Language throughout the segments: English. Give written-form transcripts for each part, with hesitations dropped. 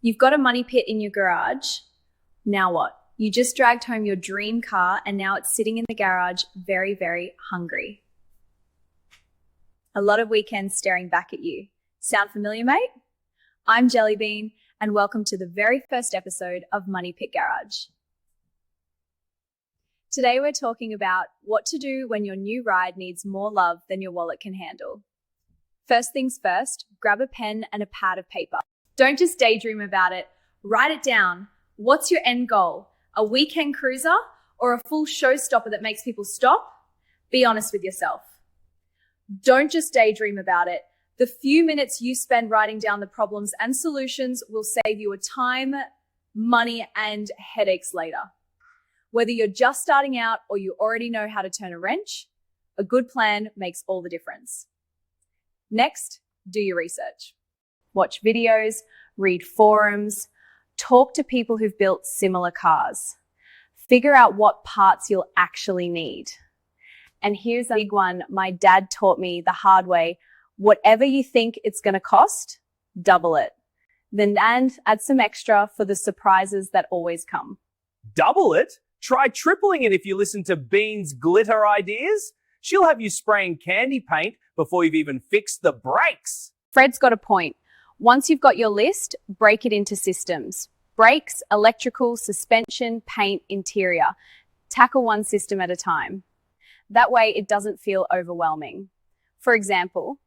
You've got a money pit in your garage. Now what? You just dragged home your dream car and now it's sitting in the garage very, very hungry. A lot of weekends staring back at you. Sound familiar, mate? I'm Jellybean and welcome to the very first episode of Money Pit Garage. Today we're talking about what to do when your new ride needs more love than your wallet can handle. First things first, grab a pen and a pad of paper. Don't just daydream about it, write it down. What's your end goal? A weekend cruiser or a full showstopper that makes people stop? Be honest with yourself. Don't just daydream about it. The few minutes you spend writing down the problems and solutions will save you a time, money, and headaches later. Whether you're just starting out or you already know how to turn a wrench, a good plan makes all the difference. Next, do your research. Watch videos, read forums, talk to people who've built similar cars. Figure out what parts you'll actually need. And here's a big one my dad taught me the hard way. Whatever you think it's going to cost, double it. Then add some extra for the surprises that always come. Double it? Try tripling it if you listen to Bean's glitter ideas. She'll have you spraying candy paint before you've even fixed the brakes. Fred's got a point. Once you've got your list, break it into systems. Brakes, electrical, suspension, paint, interior. Tackle one system at a time. That way it doesn't feel overwhelming. For example,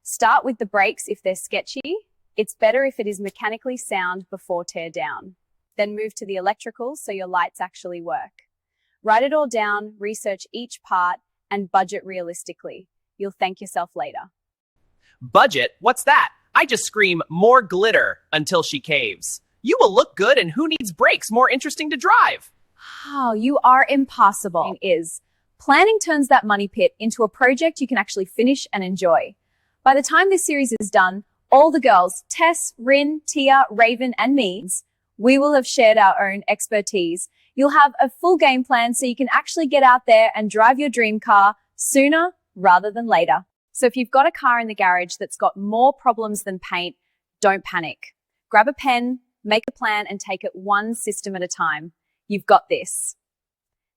start with the brakes if they're sketchy. It's better if it is mechanically sound before tear down. Then move to the electrical so your lights actually work. Write it all down, research each part, and budget realistically. You'll thank yourself later. Budget? What's that? I just scream more glitter until she caves. You will look good and who needs brakes more interesting to drive? Oh, you are impossible. Planning turns that money pit into a project you can actually finish and enjoy. By the time this series is done, all the girls, Tess, Rin, Tia, Raven, and me, we will have shared our own expertise. You'll have a full game plan so you can actually get out there and drive your dream car sooner rather than later. So if you've got a car in the garage that's got more problems than paint, don't panic. Grab a pen, make a plan, and take it one system at a time. You've got this.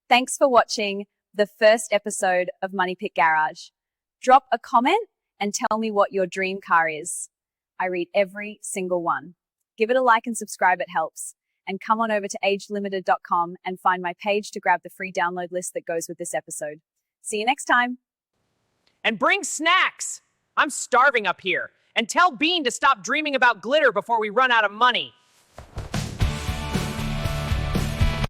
Thanks for watching the first episode of Money Pit Garage. Drop a comment and tell me what your dream car is. I read every single one. Give it a like and subscribe, it helps. And come on over to agelimited.com and find my page to grab the free download list that goes with this episode. See you next time. And bring snacks! I'm starving up here. And tell Bean to stop dreaming about glitter before we run out of money.